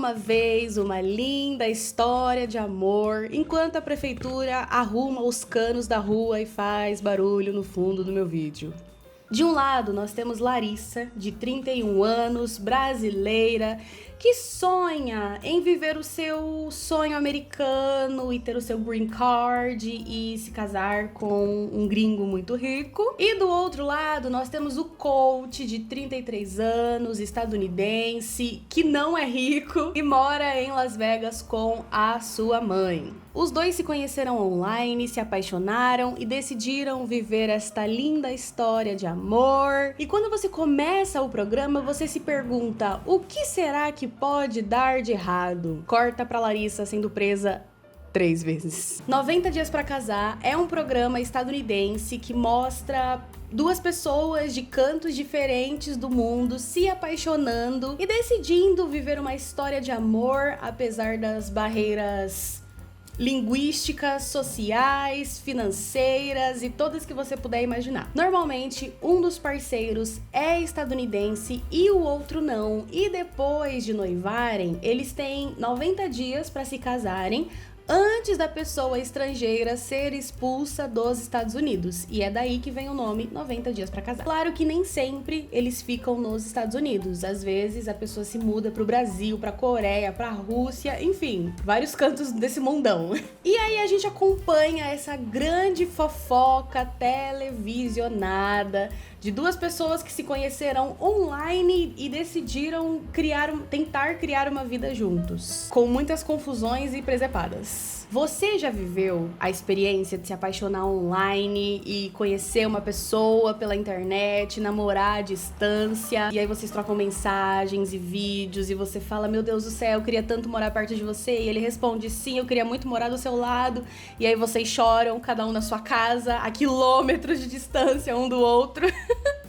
uma vez uma linda história de amor, enquanto a prefeitura arruma os canos da rua e faz barulho no fundo do meu vídeo. De um lado, nós temos Larissa, de 31 anos, brasileira, que sonha em viver o seu sonho americano e ter o seu green card e se casar com um gringo muito rico. E do outro lado, nós temos o coach, de 33 anos, estadunidense, que não é rico e mora em Las Vegas com a sua mãe. Os dois se conheceram online, se apaixonaram e decidiram viver esta linda história de amor. E quando você começa o programa, você se pergunta: o que será que pode dar de errado? Corta pra Larissa sendo presa 3 vezes. 90 Dias pra Casar é um programa estadunidense que mostra duas pessoas de cantos diferentes do mundo se apaixonando e decidindo viver uma história de amor, apesar das barreiras linguísticas, sociais, financeiras e todas que você puder imaginar. Normalmente, um dos parceiros é estadunidense e o outro não. E depois de noivarem, eles têm 90 dias para se casarem antes da pessoa estrangeira ser expulsa dos Estados Unidos. E é daí que vem o nome 90 Dias pra Casar. Claro que nem sempre eles ficam nos Estados Unidos. Às vezes a pessoa se muda pro Brasil, pra Coreia, pra Rússia, enfim, vários cantos desse mundão. E aí a gente acompanha essa grande fofoca televisionada de duas pessoas que se conheceram online e decidiram tentar criar uma vida juntos, com muitas confusões e presepadas. Você já viveu a experiência de se apaixonar online e conhecer uma pessoa pela internet, namorar à distância, e aí vocês trocam mensagens e vídeos e você fala: meu Deus do céu, eu queria tanto morar perto de você, e ele responde: sim, eu queria muito morar do seu lado, e aí vocês choram, cada um na sua casa, a quilômetros de distância um do outro.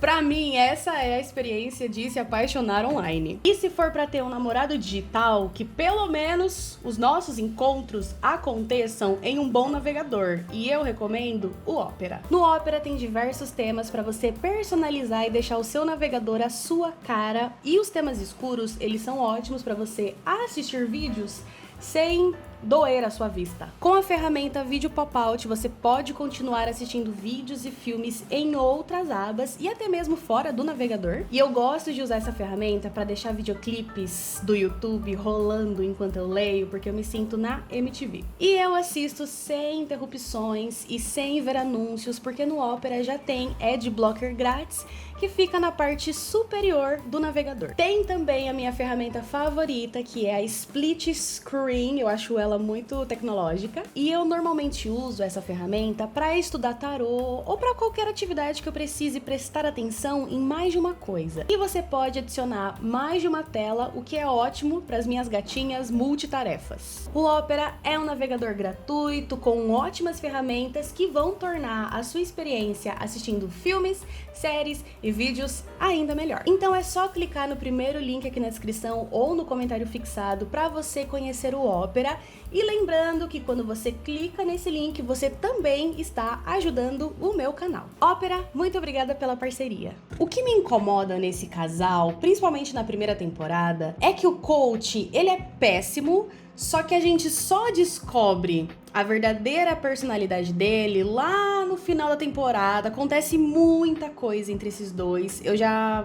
Pra mim, essa é a experiência de se apaixonar online. E se for pra ter um namorado digital, que pelo menos os nossos encontros aconteçam em um bom navegador. E eu recomendo o Opera. No Opera tem diversos temas pra você personalizar e deixar o seu navegador à sua cara. E os temas escuros, eles são ótimos pra você assistir vídeos sem doer a sua vista. Com a ferramenta Vídeo Pop-Out, você pode continuar assistindo vídeos e filmes em outras abas e até mesmo fora do navegador. E eu gosto de usar essa ferramenta para deixar videoclipes do YouTube rolando enquanto eu leio, porque eu me sinto na MTV. E eu assisto sem interrupções e sem ver anúncios, porque no Opera já tem Adblocker grátis, que fica na parte superior do navegador. Tem também a minha ferramenta favorita, que é a Split Screen. Eu acho ela muito tecnológica. E eu normalmente uso essa ferramenta para estudar tarô ou para qualquer atividade que eu precise prestar atenção em mais de uma coisa. E você pode adicionar mais de uma tela, o que é ótimo para as minhas gatinhas multitarefas. O Opera é um navegador gratuito com ótimas ferramentas que vão tornar a sua experiência assistindo filmes, séries e vídeos ainda melhor. Então é só clicar no primeiro link aqui na descrição ou no comentário fixado para você conhecer o Opera. E lembrando que quando você clica nesse link, você também está ajudando o meu canal. Opera, muito obrigada pela parceria. O que me incomoda nesse casal, principalmente na primeira temporada, é que o coach, ele é péssimo, só que a gente só descobre a verdadeira personalidade dele lá no final da temporada. Acontece muita coisa entre esses dois. Eu já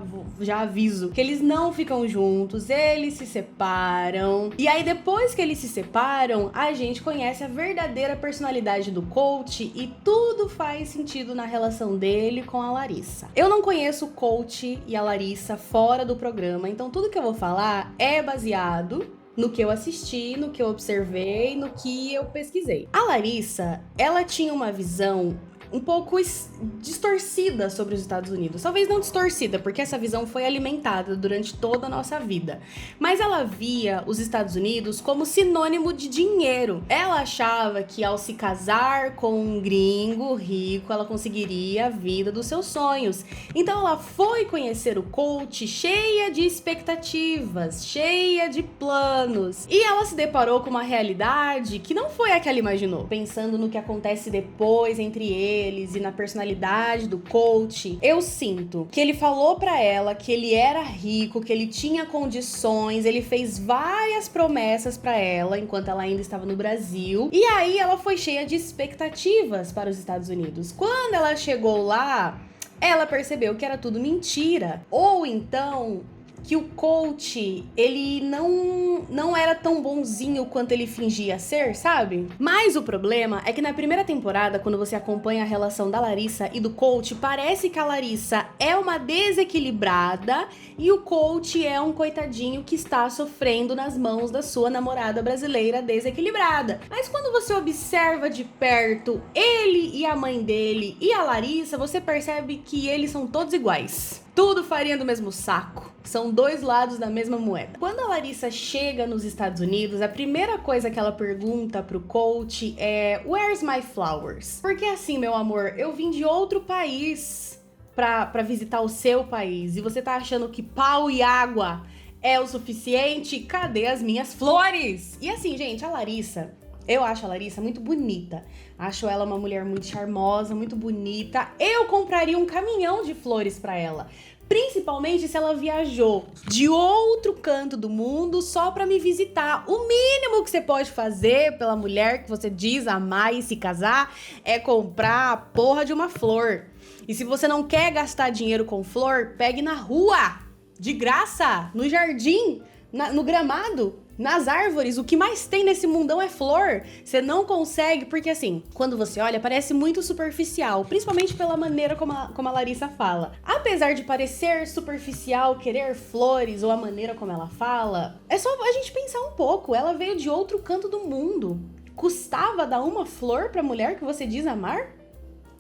aviso que eles não ficam juntos, eles se separam. E aí depois que eles se separam, a gente conhece a verdadeira personalidade do coach e tudo faz sentido na relação dele com a Larissa. Eu não conheço o coach e a Larissa fora do programa, então tudo que eu vou falar é baseado no que eu assisti, no que eu observei, no que eu pesquisei. A Larissa, ela tinha uma visão um pouco distorcida sobre os Estados Unidos. Talvez não distorcida, porque essa visão foi alimentada durante toda a nossa vida. Mas ela via os Estados Unidos como sinônimo de dinheiro. Ela achava que ao se casar com um gringo rico, ela conseguiria a vida dos seus sonhos. Então ela foi conhecer o coach cheia de expectativas, cheia de planos. E ela se deparou com uma realidade que não foi a que ela imaginou. Pensando no que acontece depois entre eles, deles e na personalidade do coach, eu sinto que ele falou pra ela que ele era rico, que ele tinha condições, ele fez várias promessas pra ela enquanto ela ainda estava no Brasil. E aí ela foi cheia de expectativas para os Estados Unidos. Quando ela chegou lá, ela percebeu que era tudo mentira. Ou então que o coach, ele não era tão bonzinho quanto ele fingia ser, sabe? Mas o problema é que na primeira temporada, quando você acompanha a relação da Larissa e do coach, parece que a Larissa é uma desequilibrada e o coach é um coitadinho que está sofrendo nas mãos da sua namorada brasileira desequilibrada. Mas quando você observa de perto ele e a mãe dele e a Larissa, você percebe que eles são todos iguais. Tudo farinha do mesmo saco. São dois lados da mesma moeda. Quando a Larissa chega nos Estados Unidos, a primeira coisa que ela pergunta pro coach é "Where's my flowers?" Porque assim, meu amor, eu vim de outro país pra visitar o seu país. E você tá achando que pau e água é o suficiente? Cadê as minhas flores? E assim, gente, eu acho a Larissa muito bonita. Acho ela uma mulher muito charmosa, muito bonita. Eu compraria um caminhão de flores pra ela. Principalmente se ela viajou de outro canto do mundo só pra me visitar. O mínimo que você pode fazer pela mulher que você diz amar e se casar é comprar a porra de uma flor. E se você não quer gastar dinheiro com flor, pegue na rua, de graça, no jardim, no gramado, nas árvores. O que mais tem nesse mundão é flor. Você não consegue, porque assim, quando você olha, parece muito superficial, principalmente pela maneira como a Larissa fala. Apesar de parecer superficial querer flores ou a maneira como ela fala, é só a gente pensar um pouco. Ela veio de outro canto do mundo. Custava dar uma flor pra mulher que você diz amar?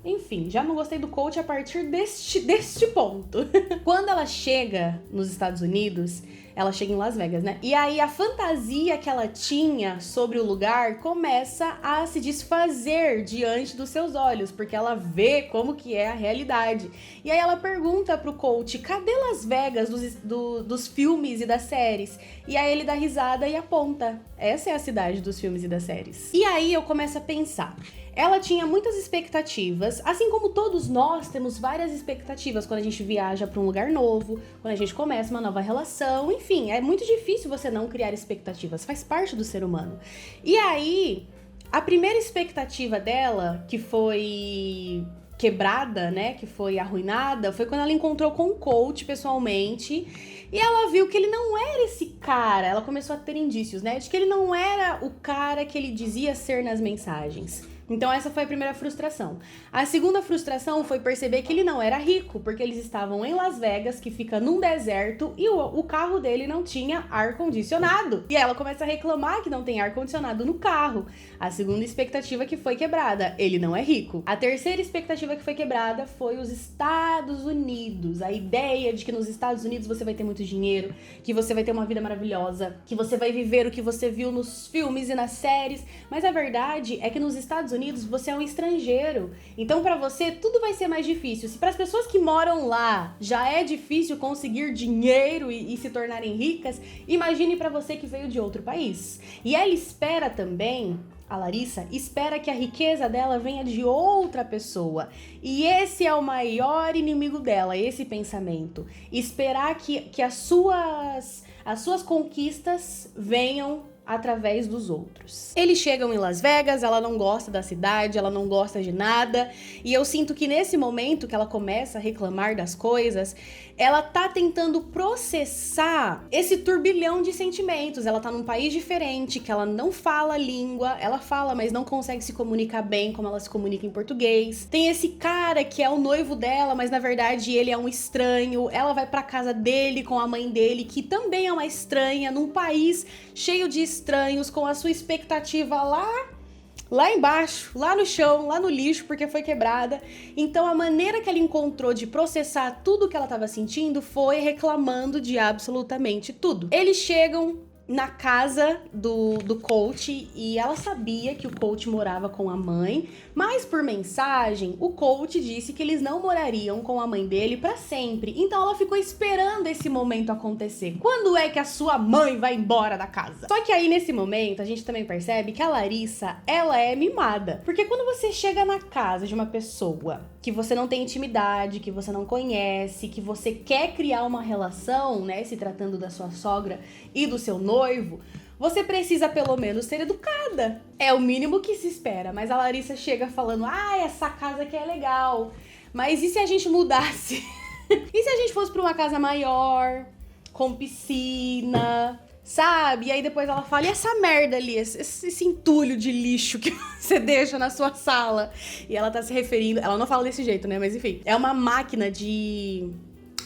Enfim, já não gostei do coach a partir deste ponto. Quando ela chega nos Estados Unidos, ela chega em Las Vegas, né? E aí a fantasia que ela tinha sobre o lugar começa a se desfazer diante dos seus olhos, porque ela vê como que é a realidade. E aí ela pergunta pro coach, cadê Las Vegas dos filmes e das séries? E aí ele dá risada e aponta, essa é a cidade dos filmes e das séries. E aí eu começo a pensar, ela tinha muitas expectativas, assim como todos nós temos várias expectativas quando a gente viaja para um lugar novo, quando a gente começa uma nova relação, enfim, é muito difícil você não criar expectativas, faz parte do ser humano. E aí, a primeira expectativa dela, que foi quebrada, né, que foi arruinada, foi quando ela encontrou com o coach pessoalmente e ela viu que ele não era esse cara. Ela começou a ter indícios, né, de que ele não era o cara que ele dizia ser nas mensagens. Então essa foi a primeira frustração. A segunda frustração foi perceber que ele não era rico, porque eles estavam em Las Vegas, que fica num deserto, e o carro dele não tinha ar-condicionado. E ela começa a reclamar que não tem ar-condicionado no carro. A segunda expectativa que foi quebrada, ele não é rico. A terceira expectativa que foi quebrada foi os Estados Unidos. A ideia de que nos Estados Unidos você vai ter muito dinheiro, que você vai ter uma vida maravilhosa, que você vai viver o que você viu nos filmes e nas séries. Mas a verdade é que nos Estados Unidos você é um estrangeiro, então para você tudo vai ser mais difícil. Se para as pessoas que moram lá já é difícil conseguir dinheiro e se tornarem ricas, imagine para você que veio de outro país. E ela espera também, a Larissa espera que a riqueza dela venha de outra pessoa. E esse é o maior inimigo dela, esse pensamento. Esperar que as suas conquistas venham através dos outros. Eles chegam em Las Vegas, ela não gosta da cidade, ela não gosta de nada, e eu sinto que nesse momento que ela começa a reclamar das coisas, ela tá tentando processar esse turbilhão de sentimentos. Ela tá num país diferente, que ela não fala a língua, ela fala, mas não consegue se comunicar bem como ela se comunica em português. Tem esse cara que é o noivo dela, mas na verdade ele é um estranho. Ela vai pra casa dele com a mãe dele, que também é uma estranha, num país cheio de estranhos, com a sua expectativa lá embaixo, lá no chão, lá no lixo, porque foi quebrada. Então a maneira que ela encontrou de processar tudo que ela estava sentindo foi reclamando de absolutamente tudo. Eles chegam na casa do coach e ela sabia que o coach morava com a mãe, mas por mensagem o coach disse que eles não morariam com a mãe dele pra sempre. Então ela ficou esperando esse momento acontecer. Quando é que a sua mãe vai embora da casa? Só que aí nesse momento a gente também percebe que a Larissa, ela é mimada. Porque quando você chega na casa de uma pessoa que você não tem intimidade, que você não conhece, que você quer criar uma relação, né, se tratando da sua sogra e do seu noivo, você precisa pelo menos ser educada. É o mínimo que se espera. Mas a Larissa chega falando, essa casa aqui é legal. Mas e se a gente mudasse? E se a gente fosse pra uma casa maior, com piscina, sabe? E aí depois ela fala, e essa merda ali, esse entulho de lixo que você deixa na sua sala? E ela tá se referindo, ela não fala desse jeito, né? Mas enfim, é uma máquina de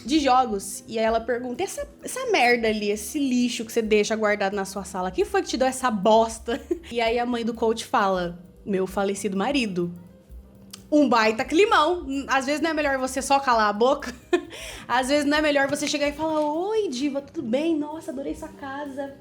jogos. E aí ela pergunta, essa merda ali, esse lixo que você deixa guardado na sua sala, quem foi que te deu essa bosta? E aí a mãe do coach fala, meu falecido marido. Um baita climão. Às vezes não é melhor você só calar a boca. Às vezes não é melhor você chegar e falar, oi diva, tudo bem? Nossa, adorei sua casa.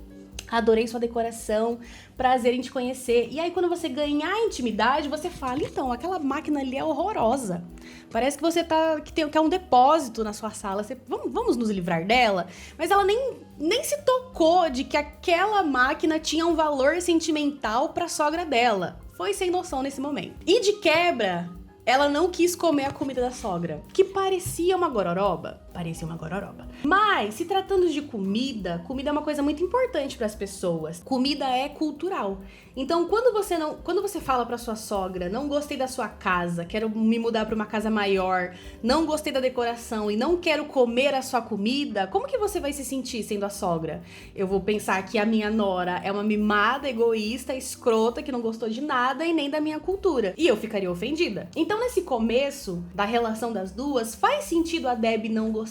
Adorei sua decoração, prazer em te conhecer. E aí quando você ganhar intimidade, você fala, então, aquela máquina ali é horrorosa. Parece que você que é um depósito na sua sala. Vamos nos livrar dela? Mas ela nem se tocou de que aquela máquina tinha um valor sentimental pra sogra dela. Foi sem noção nesse momento. E de quebra, ela não quis comer a comida da sogra, que parecia uma gororoba. Mas, se tratando de comida é uma coisa muito importante para as pessoas. Comida é cultural. Então, quando você fala para sua sogra, não gostei da sua casa, quero me mudar para uma casa maior, não gostei da decoração e não quero comer a sua comida, como que você vai se sentir sendo a sogra? Eu vou pensar que a minha nora é uma mimada, egoísta, escrota, que não gostou de nada e nem da minha cultura. E eu ficaria ofendida. Então, nesse começo da relação das duas, faz sentido a Debbie não gostar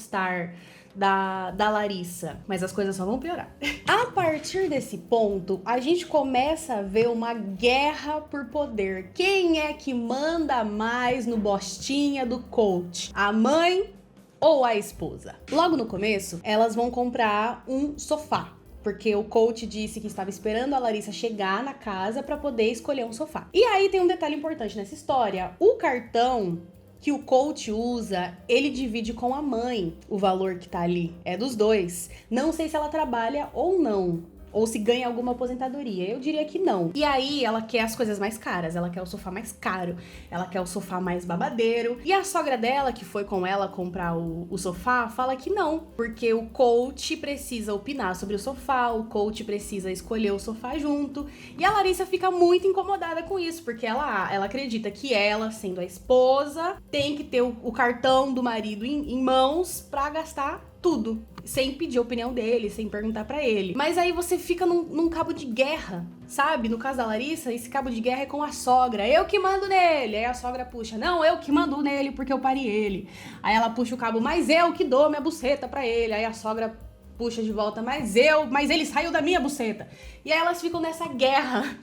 da Larissa, mas as coisas só vão piorar. A partir desse ponto, a gente começa a ver uma guerra por poder. Quem é que manda mais no bostinha do coach? A mãe ou a esposa? Logo no começo, elas vão comprar um sofá, porque o coach disse que estava esperando a Larissa chegar na casa para poder escolher um sofá. E aí tem um detalhe importante nessa história. O cartão que o coach usa, ele divide com a mãe o valor que tá ali. É dos dois. Não sei se ela trabalha ou não. Ou se ganha alguma aposentadoria. Eu diria que não. E aí, ela quer as coisas mais caras. Ela quer o sofá mais caro. Ela quer o sofá mais babadeiro. E a sogra dela, que foi com ela comprar o sofá, fala que não. Porque o coach precisa opinar sobre o sofá. O coach precisa escolher o sofá junto. E a Larissa fica muito incomodada com isso. Porque ela acredita que ela, sendo a esposa, tem que ter o cartão do marido em mãos pra gastar tudo, sem pedir a opinião dele, sem perguntar pra ele. Mas aí você fica num cabo de guerra, sabe? No caso da Larissa, esse cabo de guerra é com a sogra. Eu que mando nele. Aí a sogra puxa, não, eu que mando nele porque eu pari ele. Aí ela puxa o cabo, mas eu que dou minha buceta pra ele. Aí a sogra puxa de volta, mas ele saiu da minha buceta. E aí elas ficam nessa guerra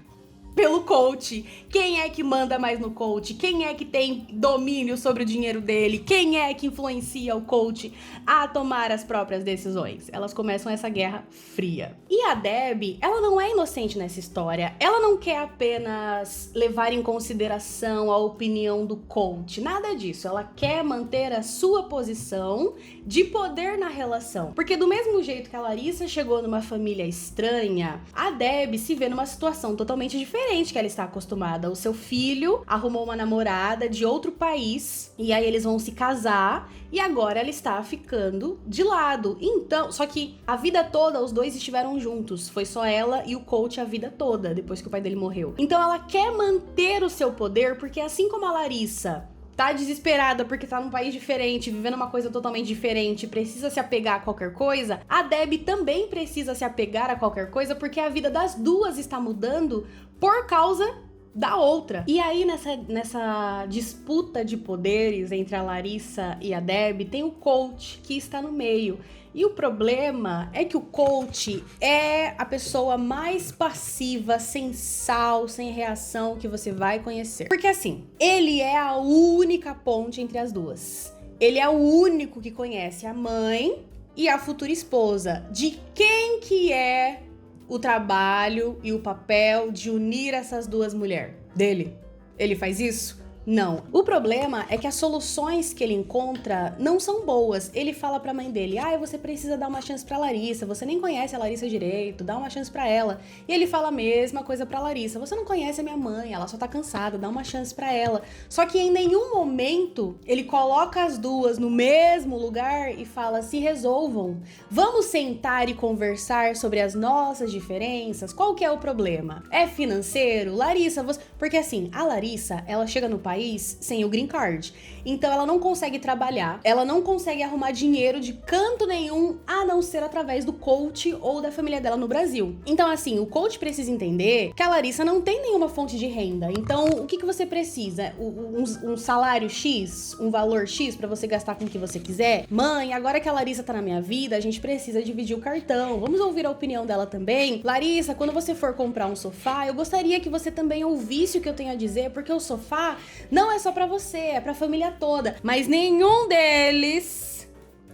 pelo coach. Quem é que manda mais no coach? Quem é que tem domínio sobre o dinheiro dele? Quem é que influencia o coach a tomar as próprias decisões? Elas começam essa guerra fria. E a Debbie, ela não é inocente nessa história. Ela não quer apenas levar em consideração a opinião do coach. Nada disso. Ela quer manter a sua posição de poder na relação. Porque do mesmo jeito que a Larissa chegou numa família estranha, a Debbie se vê numa situação totalmente diferente que ela está acostumada. O seu filho arrumou uma namorada de outro país e aí eles vão se casar e agora ela está ficando de lado. Então, só que a vida toda os dois estiveram juntos. Foi só ela e o coach a vida toda, depois que o pai dele morreu. Então ela quer manter o seu poder porque assim como a Larissa tá desesperada porque tá num país diferente, vivendo uma coisa totalmente diferente, precisa se apegar a qualquer coisa, a Debbie também precisa se apegar a qualquer coisa porque a vida das duas está mudando por causa da outra. E aí, nessa disputa de poderes entre a Larissa e a Debbie, tem o coach que está no meio. E o problema é que o coach é a pessoa mais passiva, sem sal, sem reação que você vai conhecer. Porque assim, ele é a única ponte entre as duas. Ele é o único que conhece a mãe e a futura esposa de quem que é o trabalho e o papel de unir essas duas mulheres dele? Ele faz isso? Não. O problema é que as soluções que ele encontra não são boas. Ele fala pra mãe dele, você precisa dar uma chance pra Larissa, você nem conhece a Larissa direito, dá uma chance pra ela. E ele fala a mesma coisa pra Larissa, você não conhece a minha mãe, ela só tá cansada, dá uma chance pra ela. Só que em nenhum momento ele coloca as duas no mesmo lugar e fala, se resolvam. Vamos sentar e conversar sobre as nossas diferenças? Qual que é o problema? É financeiro? Larissa, você... Porque assim, a Larissa, ela chega no país sem o green card. Então ela não consegue trabalhar, ela não consegue arrumar dinheiro de canto nenhum, a não ser através do coach ou da família dela no Brasil. Então assim, o coach precisa entender que a Larissa não tem nenhuma fonte de renda. Então o que você precisa? Um salário X? Um valor X pra você gastar com o que você quiser? Mãe, agora que a Larissa tá na minha vida, a gente precisa dividir o cartão. Vamos ouvir a opinião dela também? Larissa, quando você for comprar um sofá, eu gostaria que você também ouvisse o que eu tenho a dizer, porque o sofá não é só pra você, é pra família toda. Mas nenhum deles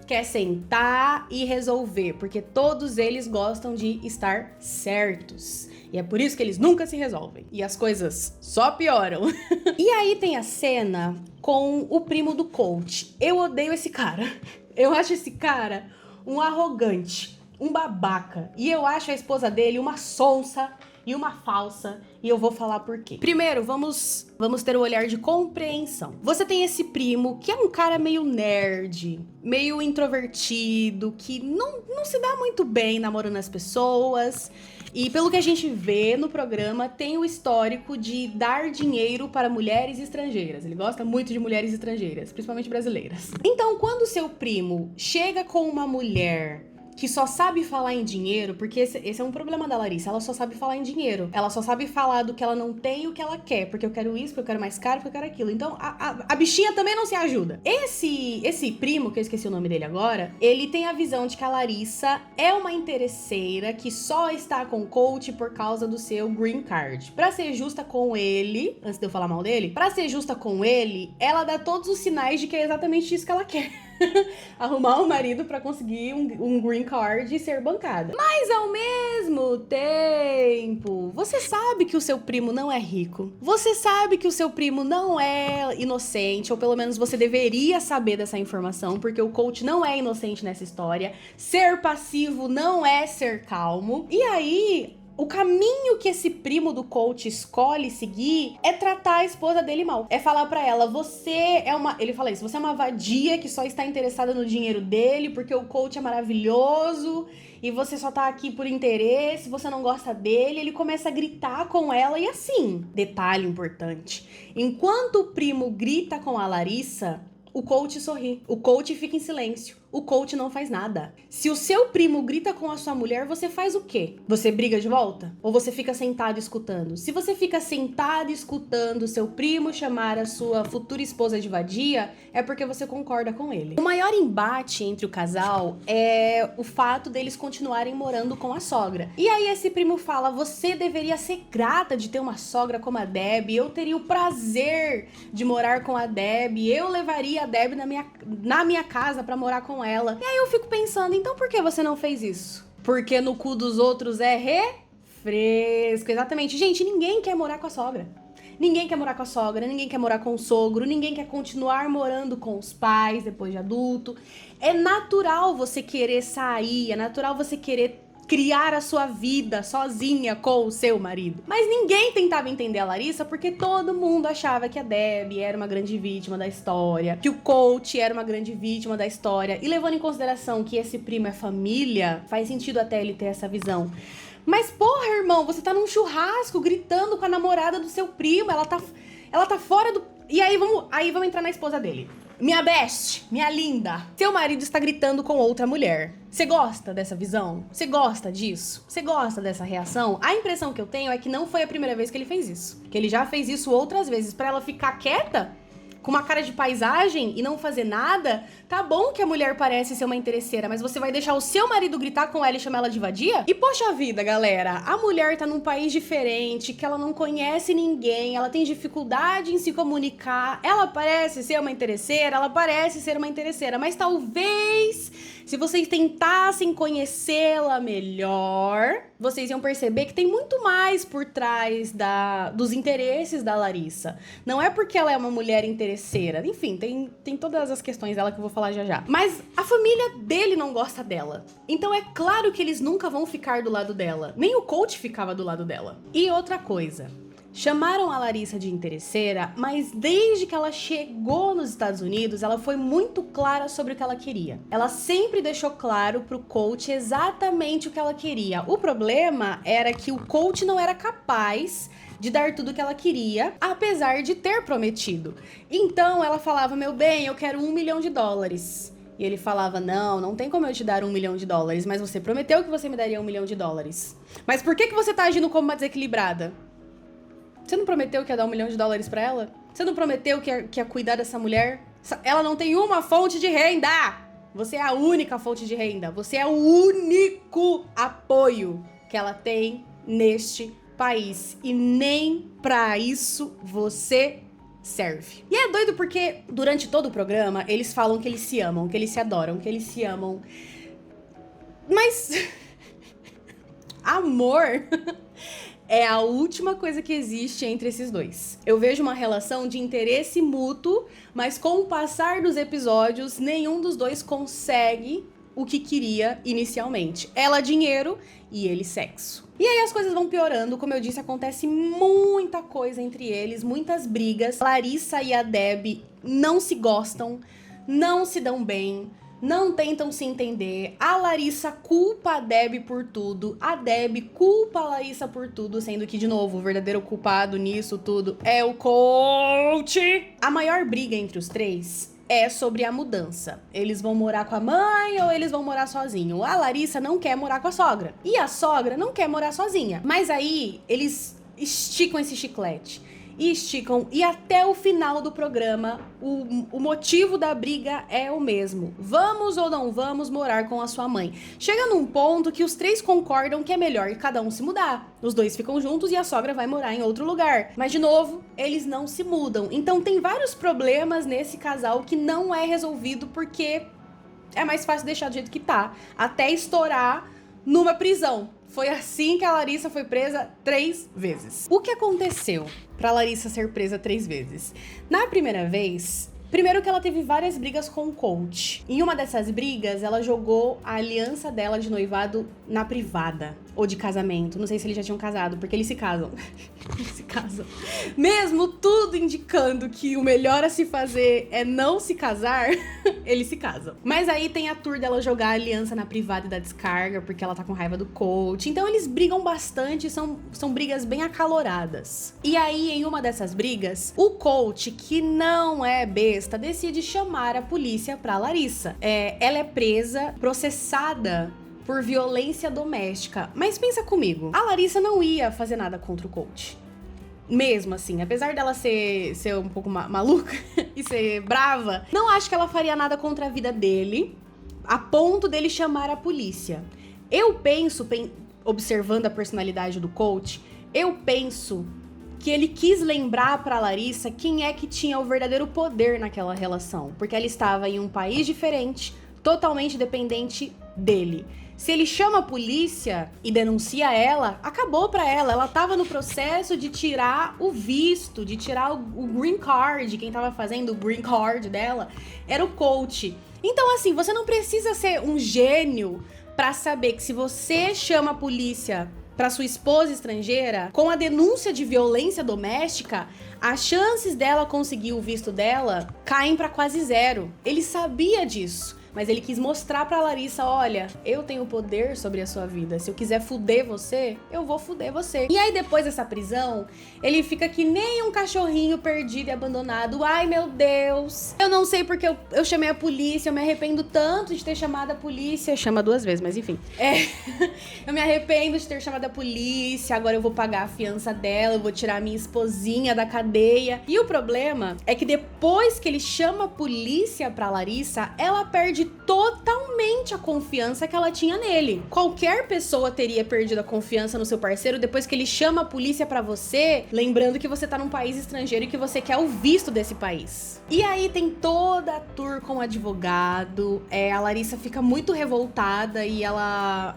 quer sentar e resolver, porque todos eles gostam de estar certos. E é por isso que eles nunca se resolvem. E as coisas só pioram. E aí tem a cena com o primo do coach. Eu odeio esse cara. Eu acho esse cara um arrogante, um babaca. E eu acho a esposa dele uma sonsa e uma falsa, e eu vou falar por quê. Primeiro, vamos ter um olhar de compreensão. Você tem esse primo que é um cara meio nerd, meio introvertido, que não se dá muito bem namorando as pessoas, e pelo que a gente vê no programa, tem o histórico de dar dinheiro para mulheres estrangeiras. Ele gosta muito de mulheres estrangeiras, principalmente brasileiras. Então, quando o seu primo chega com uma mulher que só sabe falar em dinheiro, porque esse é um problema da Larissa, ela só sabe falar em dinheiro. Ela só sabe falar do que ela não tem e o que ela quer, porque eu quero isso, porque eu quero mais caro, porque eu quero aquilo. Então, a bichinha também não se ajuda. Esse primo, que eu esqueci o nome dele agora, ele tem a visão de que a Larissa é uma interesseira que só está com o coach por causa do seu green card. Pra ser justa com ele, antes de eu falar mal dele, pra ser justa com ele, ela dá todos os sinais de que é exatamente isso que ela quer. Arrumar um marido pra conseguir um green card e ser bancada. Mas ao mesmo tempo, você sabe que o seu primo não é rico. Você sabe que o seu primo não é inocente, ou pelo menos você deveria saber dessa informação, porque o coach não é inocente nessa história. Ser passivo não é ser calmo. E aí, o caminho que esse primo do coach escolhe seguir é tratar a esposa dele mal. É falar pra ela, você é uma... Ele fala isso, você é uma vadia que só está interessada no dinheiro dele porque o coach é maravilhoso e você só tá aqui por interesse, você não gosta dele. Ele começa a gritar com ela e assim, detalhe importante, enquanto o primo grita com a Larissa, o coach sorri, o coach fica em silêncio, o coach não faz nada. Se o seu primo grita com a sua mulher, você faz o quê? Você briga de volta? Ou você fica sentado escutando? Se você fica sentado escutando o seu primo chamar a sua futura esposa de vadia, é porque você concorda com ele. O maior embate entre o casal é o fato deles continuarem morando com a sogra. E aí esse primo fala, você deveria ser grata de ter uma sogra como a Deb, eu teria o prazer de morar com a Deb, eu levaria a Deb na minha casa pra morar com ela. E aí eu fico pensando, então por que você não fez isso? Porque no cu dos outros é refresco. Exatamente. Gente, ninguém quer morar com a sogra. Ninguém quer morar com a sogra, ninguém quer morar com o sogro, ninguém quer continuar morando com os pais depois de adulto. É natural você querer sair, é natural você querer criar a sua vida sozinha com o seu marido. Mas ninguém tentava entender a Larissa porque todo mundo achava que a Debbie era uma grande vítima da história, que o coach era uma grande vítima da história. E levando em consideração que esse primo é família, faz sentido até ele ter essa visão. Mas porra, irmão, você tá num churrasco gritando com a namorada do seu primo, ela tá fora do... E aí vamos entrar na esposa dele. Minha best, minha linda, seu marido está gritando com outra mulher. Você gosta dessa visão? Você gosta disso? Você gosta dessa reação? A impressão que eu tenho é que não foi a primeira vez que ele fez isso. Que ele já fez isso outras vezes. Pra ela ficar quieta com uma cara de paisagem e não fazer nada, tá bom que a mulher parece ser uma interesseira, mas você vai deixar o seu marido gritar com ela e chamar ela de vadia? E poxa vida, galera, a mulher tá num país diferente, que ela não conhece ninguém, ela tem dificuldade em se comunicar, ela parece ser uma interesseira, ela parece ser uma interesseira, mas talvez, se vocês tentassem conhecê-la melhor, vocês iam perceber que tem muito mais por trás dos interesses da Larissa. Não é porque ela é uma mulher interesseira, enfim, tem todas as questões dela que eu vou falar já já. Mas a família dele não gosta dela. Então é claro que eles nunca vão ficar do lado dela. Nem o coach ficava do lado dela. E outra coisa, chamaram a Larissa de interesseira, mas desde que ela chegou nos Estados Unidos, ela foi muito clara sobre o que ela queria. Ela sempre deixou claro pro coach exatamente o que ela queria. O problema era que o coach não era capaz de dar tudo o que ela queria, apesar de ter prometido. Então ela falava, meu bem, eu quero $1 milhão. E ele falava, não tem como eu te dar $1 milhão, mas você prometeu que você me daria $1 milhão. Mas por que você tá agindo como uma desequilibrada? Você não prometeu que ia dar $1 milhão pra ela? Você não prometeu que ia cuidar dessa mulher? Ela não tem uma fonte de renda! Você é a única fonte de renda. Você é o único apoio que ela tem neste país. E nem pra isso você serve. E é doido porque durante todo o programa eles falam que eles se amam, que eles se adoram, que eles se amam. Mas amor é a última coisa que existe entre esses dois. Eu vejo uma relação de interesse mútuo, mas com o passar dos episódios, nenhum dos dois consegue o que queria inicialmente. Ela dinheiro e ele sexo. E aí as coisas vão piorando, como eu disse, acontece muita coisa entre eles, muitas brigas. Larissa e a Deb não se gostam, não se dão bem, não tentam se entender. A Larissa culpa a Deb por tudo, a Deb culpa a Larissa por tudo, sendo que, de novo, o verdadeiro culpado nisso tudo é o coach. A maior briga entre os três é sobre a mudança. Eles vão morar com a mãe ou eles vão morar sozinho? A Larissa não quer morar com a sogra. E a sogra não quer morar sozinha. Mas aí, eles esticam esse chiclete. E esticam, e até o final do programa, o motivo da briga é o mesmo. Vamos ou não vamos morar com a sua mãe? Chega num ponto que os três concordam que é melhor cada um se mudar. Os dois ficam juntos e a sogra vai morar em outro lugar. Mas, de novo, eles não se mudam. Então tem vários problemas nesse casal que não é resolvido porque é mais fácil deixar do jeito que tá, até estourar numa prisão. Foi assim que a Larissa foi presa 3 vezes. O que aconteceu pra Larissa ser presa 3 vezes? Na primeira vez, primeiro que ela teve várias brigas com o coach. Em uma dessas brigas, ela jogou a aliança dela de noivado na privada. Ou de casamento. Não sei se eles já tinham casado, porque eles se casam. Eles se casam. Mesmo tudo indicando que o melhor a se fazer é não se casar, eles se casam. Mas aí tem a tour dela jogar a aliança na privada e da descarga, porque ela tá com raiva do coach. Então eles brigam bastante, são brigas bem acaloradas. E aí, em uma dessas brigas, o coach, que não é besta, decide chamar a polícia pra Larissa. Ela é presa, processada por violência doméstica. Mas pensa comigo, a Larissa não ia fazer nada contra o coach. Mesmo assim, apesar dela ser um pouco maluca e ser brava, não acho que ela faria nada contra a vida dele, a ponto dele chamar a polícia. Eu penso, observando a personalidade do coach, eu penso que ele quis lembrar pra Larissa quem é que tinha o verdadeiro poder naquela relação. Porque ela estava em um país diferente, totalmente dependente dele. Se ele chama a polícia e denuncia ela, acabou pra ela. Ela tava no processo de tirar o visto, de tirar o green card. Quem tava fazendo o green card dela era o coach. Então, assim, você não precisa ser um gênio pra saber que se você chama a polícia pra sua esposa estrangeira, com a denúncia de violência doméstica, as chances dela conseguir o visto dela caem pra quase zero. Ele sabia disso. mas ele quis mostrar pra Larissa, olha, eu tenho poder sobre a sua vida. Se eu quiser fuder você, eu vou fuder você. E aí, depois dessa prisão, ele fica que nem um cachorrinho perdido e abandonado. Ai, meu Deus, eu não sei porque eu chamei a polícia, eu me arrependo tanto de ter chamado a polícia. Chama 2 vezes, mas enfim. Eu me arrependo de ter chamado a polícia, agora eu vou pagar a fiança dela, eu vou tirar a minha esposinha da cadeia. E o problema é que depois que ele chama a polícia pra Larissa, ela perde totalmente a confiança que ela tinha nele. Qualquer pessoa teria perdido a confiança no seu parceiro depois que ele chama a polícia pra você, lembrando que você tá num país estrangeiro e que você quer o visto desse país. E aí tem toda a tour com o advogado, a Larissa fica muito revoltada e ela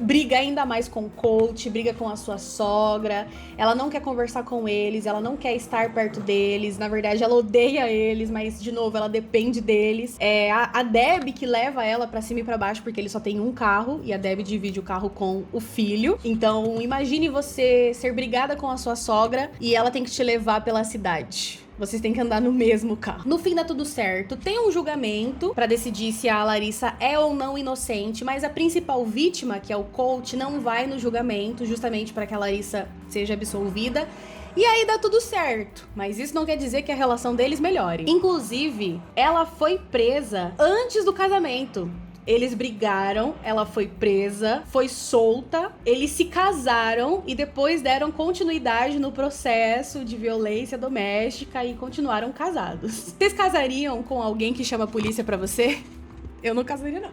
briga ainda mais com o coach, briga com a sua sogra, ela não quer conversar com eles, ela não quer estar perto deles, na verdade ela odeia eles, mas de novo ela depende deles. A Deb que leva ela pra cima e pra baixo porque ele só tem um carro e a Deb divide o carro com o filho. Então imagine você ser brigada com a sua sogra e ela tem que te levar pela cidade. Vocês têm que andar no mesmo carro. No fim dá tudo certo. Tem um julgamento pra decidir se a Larissa é ou não inocente, mas a principal vítima, que é o coach, não vai no julgamento, justamente pra que a Larissa seja absolvida. E aí dá tudo certo, mas isso não quer dizer que a relação deles melhore. Inclusive, ela foi presa antes do casamento. Eles brigaram, ela foi presa, foi solta, eles se casaram e depois deram continuidade no processo de violência doméstica e continuaram casados. Vocês casariam com alguém que chama a polícia pra você? Eu não casaria, não.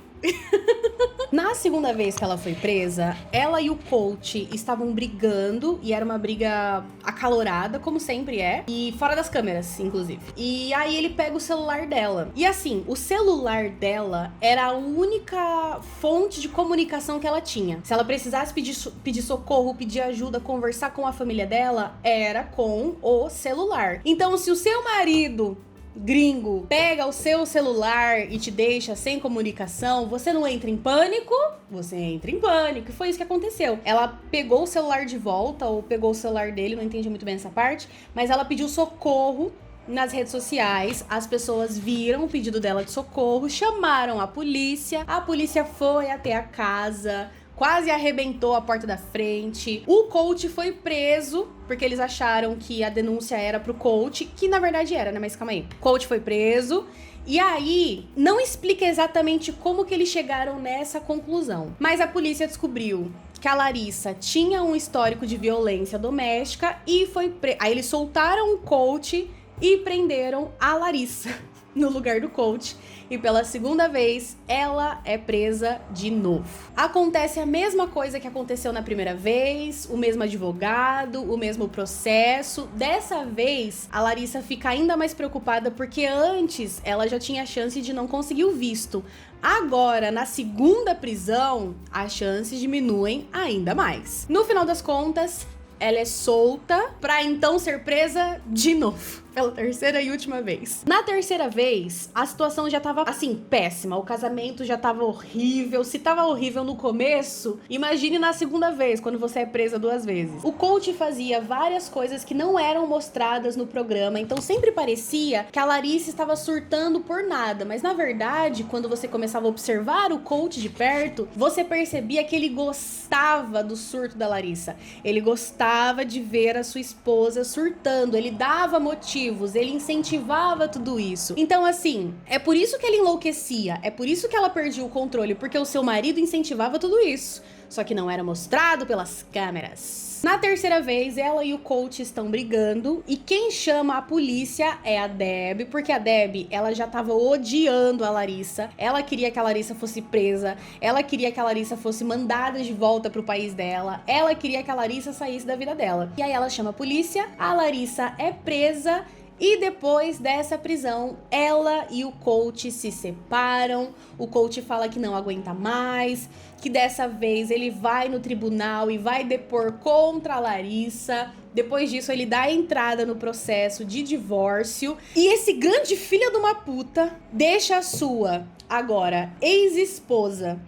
Na segunda vez que ela foi presa, ela e o coach estavam brigando, e era uma briga acalorada, como sempre é, e fora das câmeras, inclusive. E aí ele pega o celular dela. E assim, o celular dela era a única fonte de comunicação que ela tinha. Se ela precisasse pedir socorro, pedir ajuda, conversar com a família dela, era com o celular. Então, se o seu marido gringo pega o seu celular e te deixa sem comunicação, você não entra em pânico? Você entra em pânico. E foi isso que aconteceu. Ela pegou o celular de volta, ou pegou o celular dele, não entendi muito bem essa parte, mas ela pediu socorro nas redes sociais. As pessoas viram o pedido dela de socorro, chamaram a polícia foi até a casa, quase arrebentou a porta da frente. O coach foi preso, porque eles acharam que a denúncia era pro coach, que na verdade era, né? Mas calma aí. O coach foi preso. E aí, não explica exatamente como que eles chegaram nessa conclusão. Mas a polícia descobriu que a Larissa tinha um histórico de violência doméstica e foi aí eles soltaram o coach e prenderam a Larissa no lugar do coach. E pela segunda vez, ela é presa de novo. Acontece a mesma coisa que aconteceu na primeira vez, o mesmo advogado, o mesmo processo. Dessa vez, a Larissa fica ainda mais preocupada porque antes ela já tinha a chance de não conseguir o visto. Agora, na segunda prisão, as chances diminuem ainda mais. No final das contas, ela é solta pra então ser presa de novo, pela terceira e última vez. Na terceira vez, a situação já tava, assim, péssima. O casamento já tava horrível. Se tava horrível no começo, imagine na segunda vez, quando você é presa 2 vezes. O coach fazia várias coisas que não eram mostradas no programa, então sempre parecia que a Larissa estava surtando por nada. Mas na verdade, quando você começava a observar o coach de perto, você percebia que ele gostava do surto da Larissa. Ele gostava de ver a sua esposa surtando, ele dava motivos, ele incentivava tudo isso. Então, assim, é por isso que ele enlouquecia, é por isso que ela perdia o controle, porque o seu marido incentivava tudo isso, só que não era mostrado pelas câmeras. Na terceira vez, ela e o coach estão brigando e quem chama a polícia é a Deb, porque a Deb, ela já tava odiando a Larissa, ela queria que a Larissa fosse presa, ela queria que a Larissa fosse mandada de volta pro país dela, ela queria que a Larissa saísse da vida dela. E aí ela chama a polícia, a Larissa é presa. E depois dessa prisão, ela e o coach se separam. O coach fala que não aguenta mais, que dessa vez ele vai no tribunal e vai depor contra a Larissa. Depois disso, ele dá entrada no processo de divórcio. E esse grande filho de uma puta deixa a sua, agora, ex-esposa,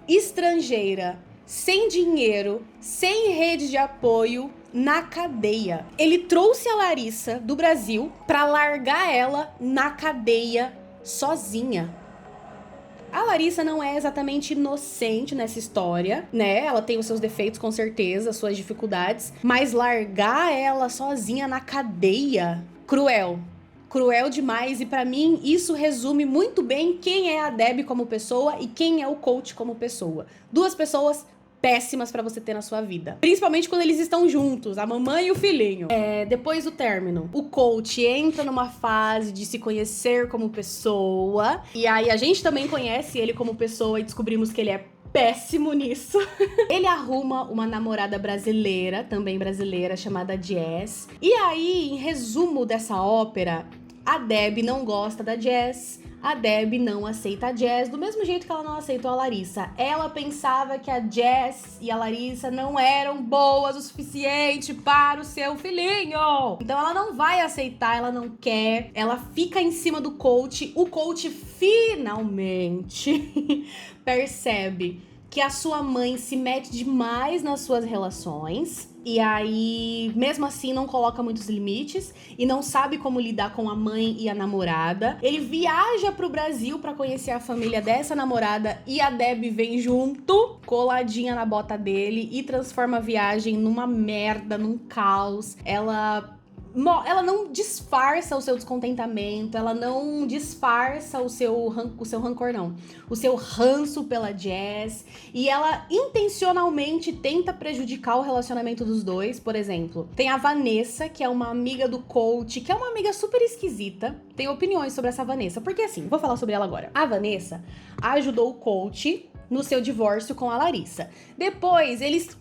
estrangeira, sem dinheiro, sem rede de apoio, na cadeia. Ele trouxe a Larissa do Brasil pra largar ela na cadeia sozinha. A Larissa não é exatamente inocente nessa história, né? Ela tem os seus defeitos, com certeza, as suas dificuldades. Mas largar ela sozinha na cadeia, cruel. Cruel demais, e pra mim isso resume muito bem quem é a Debbie como pessoa e quem é o coach como pessoa. Duas pessoas péssimas pra você ter na sua vida. Principalmente quando eles estão juntos, a mamãe e o filhinho. Depois do término, o coach entra numa fase de se conhecer como pessoa. E aí a gente também conhece ele como pessoa e descobrimos que ele é péssimo nisso. Ele arruma uma namorada brasileira, também brasileira, chamada Jazz. E aí, em resumo dessa ópera, a Debbie não gosta da Jazz. A Debbie não aceita a Jazz, do mesmo jeito que ela não aceitou a Larissa. Ela pensava que a Jazz e a Larissa não eram boas o suficiente para o seu filhinho. Então ela não vai aceitar, ela não quer. Ela fica em cima do coach. O coach finalmente percebe que a sua mãe se mete demais nas suas relações. E aí, mesmo assim, não coloca muitos limites e não sabe como lidar com a mãe e a namorada. Ele viaja pro Brasil pra conhecer a família dessa namorada e a Debbie vem junto, coladinha na bota dele, e transforma a viagem numa merda, num caos. Ela não disfarça o seu descontentamento, ela não disfarça o seu rancor, não. O seu ranço pela Jazz. E ela intencionalmente tenta prejudicar o relacionamento dos dois. Por exemplo, tem a Vanessa, que é uma amiga do coach, que é uma amiga super esquisita. Tem opiniões sobre essa Vanessa, porque assim, vou falar sobre ela agora. A Vanessa ajudou o coach no seu divórcio com a Larissa. Depois, eles...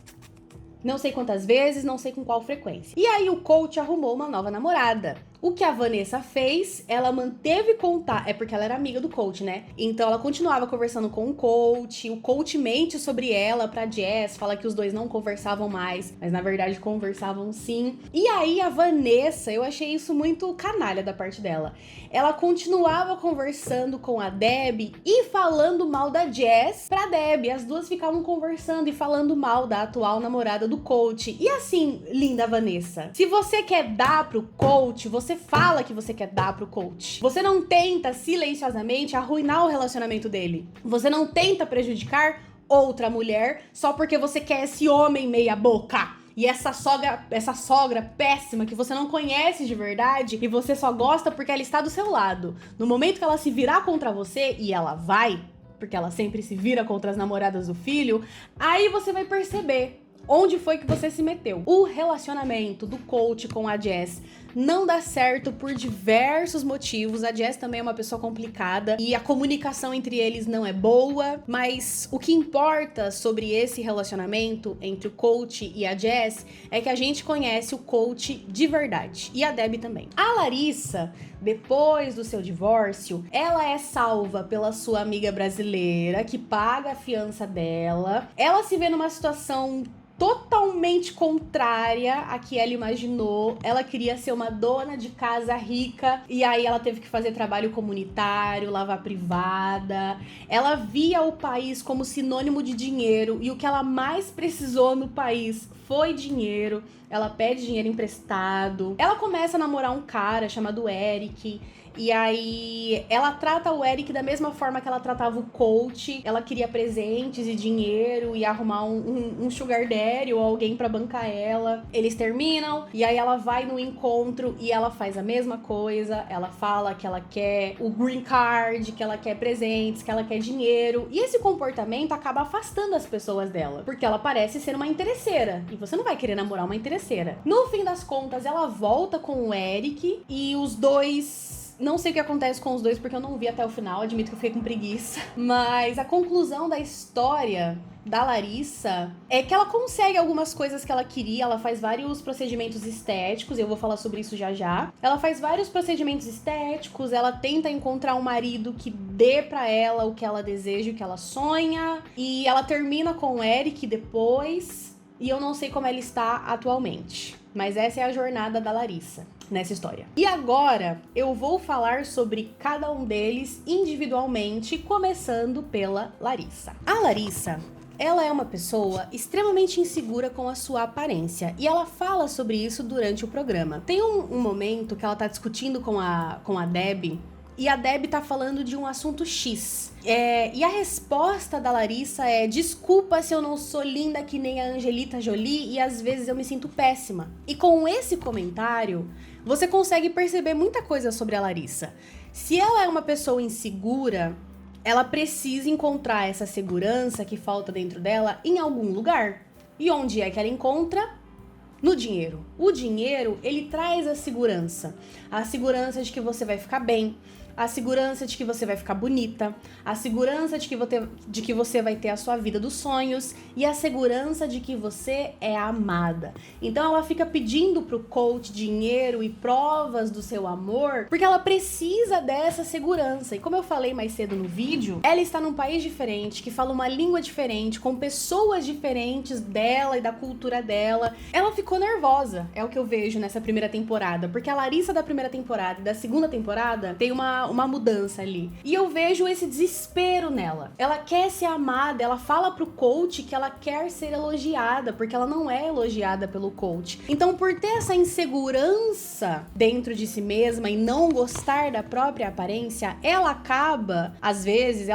não sei quantas vezes, não sei com qual frequência. E aí o coach arrumou uma nova namorada. O que a Vanessa fez, ela manteve contato... é porque ela era amiga do coach, né? Então ela continuava conversando com o coach mente sobre ela pra Jazz, fala que os dois não conversavam mais, mas na verdade conversavam sim. E aí a Vanessa, eu achei isso muito canalha da parte dela. Ela continuava conversando com a Debbie e falando mal da Jazz pra Debbie. As duas ficavam conversando e falando mal da atual namorada do coach. E assim, linda Vanessa, se você quer dar pro coach, você fala que você quer dar pro coach. Você não tenta silenciosamente arruinar o relacionamento dele. Você não tenta prejudicar outra mulher só porque você quer esse homem meia boca. E essa sogra péssima que você não conhece de verdade e você só gosta porque ela está do seu lado. No momento que ela se virar contra você, e ela vai, porque ela sempre se vira contra as namoradas do filho, aí você vai perceber onde foi que você se meteu. O relacionamento do coach com a Jazz não dá certo por diversos motivos. A Jazz também é uma pessoa complicada e a comunicação entre eles não é boa, mas o que importa sobre esse relacionamento entre o coach e a Jazz é que a gente conhece o coach de verdade, e a Debbie também. A Larissa, depois do seu divórcio, ela é salva pela sua amiga brasileira, que paga a fiança dela. Ela se vê numa situação totalmente contrária à que ela imaginou. Ela queria ser uma dona de casa rica e aí ela teve que fazer trabalho comunitário, lavar privada. Ela via o país como sinônimo de dinheiro e o que ela mais precisou no país foi dinheiro. Ela pede dinheiro emprestado. Ela começa a namorar um cara chamado Eric. E aí, ela trata o Eric da mesma forma que ela tratava o coach. Ela queria presentes e dinheiro e arrumar um sugar daddy ou alguém pra bancar ela. Eles terminam e aí ela vai no encontro e ela faz a mesma coisa. Ela fala que ela quer o green card, que ela quer presentes, que ela quer dinheiro. E esse comportamento acaba afastando as pessoas dela, porque ela parece ser uma interesseira. E você não vai querer namorar uma interesseira. No fim das contas, ela volta com o Eric e os dois... não sei o que acontece com os dois porque eu não vi até o final, admito que eu fiquei com preguiça. Mas a conclusão da história da Larissa é que ela consegue algumas coisas que ela queria. Ela faz vários procedimentos estéticos, eu vou falar sobre isso já já. Ela faz vários procedimentos estéticos, ela tenta encontrar um marido que dê pra ela o que ela deseja, o que ela sonha. E ela termina com o Eric depois, e eu não sei como ela está atualmente. Mas essa é a jornada da Larissa nessa história. E agora eu vou falar sobre cada um deles individualmente, começando pela Larissa. A Larissa, ela é uma pessoa extremamente insegura com a sua aparência. E ela fala sobre isso durante o programa. Tem um momento que ela tá discutindo com a Debbie e a Deb tá falando de um assunto X. E a resposta da Larissa é: desculpa se eu não sou linda que nem a Angelita Jolie e às vezes eu me sinto péssima. E com esse comentário, você consegue perceber muita coisa sobre a Larissa. Se ela é uma pessoa insegura, ela precisa encontrar essa segurança que falta dentro dela em algum lugar. E onde é que ela encontra? No dinheiro. O dinheiro, ele traz a segurança de que você vai ficar bem, a segurança de que você vai ficar bonita, a segurança de que você vai ter a sua vida dos sonhos e a segurança de que você é amada. Então ela fica pedindo pro coach dinheiro e provas do seu amor, porque ela precisa dessa segurança. E como eu falei mais cedo no vídeo, ela está num país diferente, que fala uma língua diferente, com pessoas diferentes dela e da cultura dela. Ela ficou nervosa, é o que eu vejo nessa primeira temporada, porque a Larissa da primeira temporada e da segunda temporada tem uma mudança ali. E eu vejo esse desespero nela. Ela quer ser amada, ela fala pro coach que ela quer ser elogiada, porque ela não é elogiada pelo coach. Então, por ter essa insegurança dentro de si mesma e não gostar da própria aparência, ela acaba, às vezes,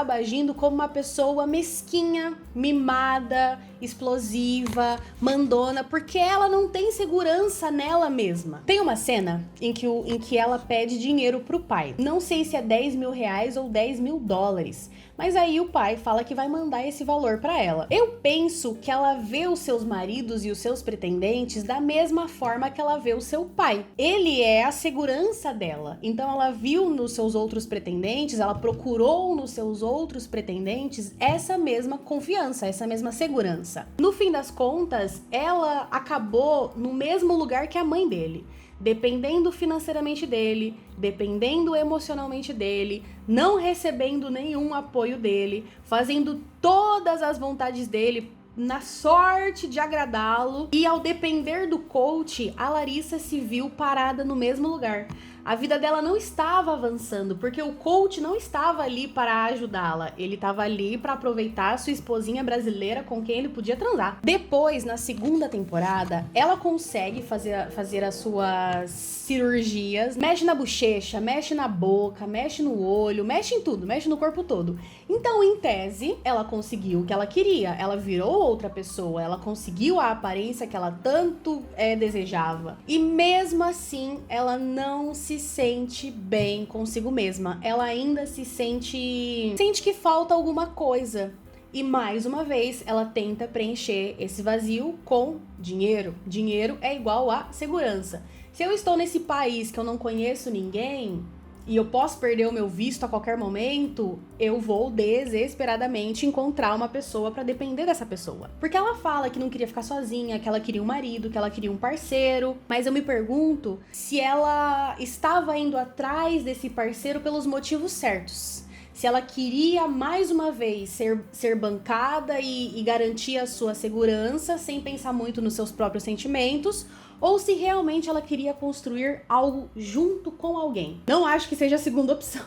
agindo como uma pessoa mesquinha, mimada, explosiva, mandona, porque ela não tem segurança nela mesma. Tem uma cena em que ela pede dinheiro pro pai. Não sei se é 10 mil reais ou 10 mil dólares, mas aí o pai fala que vai mandar esse valor pra ela. Eu penso que ela vê os seus maridos e os seus pretendentes da mesma forma que ela vê o seu pai. Ele é a segurança dela. Então ela viu nos seus outros pretendentes, ela procurou nos seus outros pretendentes essa mesma confiança, essa mesma segurança. No fim das contas, ela acabou no mesmo lugar que a mãe dele, dependendo financeiramente dele, dependendo emocionalmente dele, não recebendo nenhum apoio dele, fazendo todas as vontades dele na sorte de agradá-lo. E ao depender do coach, a Larissa se viu parada no mesmo lugar. A vida dela não estava avançando, porque o coach não estava ali para ajudá-la. Ele estava ali para aproveitar a sua esposinha brasileira com quem ele podia transar. Depois, na segunda temporada, ela consegue fazer as suas cirurgias. Mexe na bochecha, mexe na boca, mexe no olho, mexe em tudo, mexe no corpo todo. Então, em tese, ela conseguiu o que ela queria. Ela virou outra pessoa, ela conseguiu a aparência que ela tanto desejava. E mesmo assim, ela não se sente bem consigo mesma. Ela ainda se sente que falta alguma coisa. E mais uma vez, ela tenta preencher esse vazio com dinheiro. Dinheiro é igual a segurança. Se eu estou nesse país que eu não conheço ninguém e eu posso perder o meu visto a qualquer momento, eu vou desesperadamente encontrar uma pessoa pra depender dessa pessoa. Porque ela fala que não queria ficar sozinha, que ela queria um marido, que ela queria um parceiro, mas eu me pergunto se ela estava indo atrás desse parceiro pelos motivos certos. Se ela queria mais uma vez ser bancada e garantir a sua segurança sem pensar muito nos seus próprios sentimentos, ou se realmente ela queria construir algo junto com alguém. Não acho que seja a segunda opção.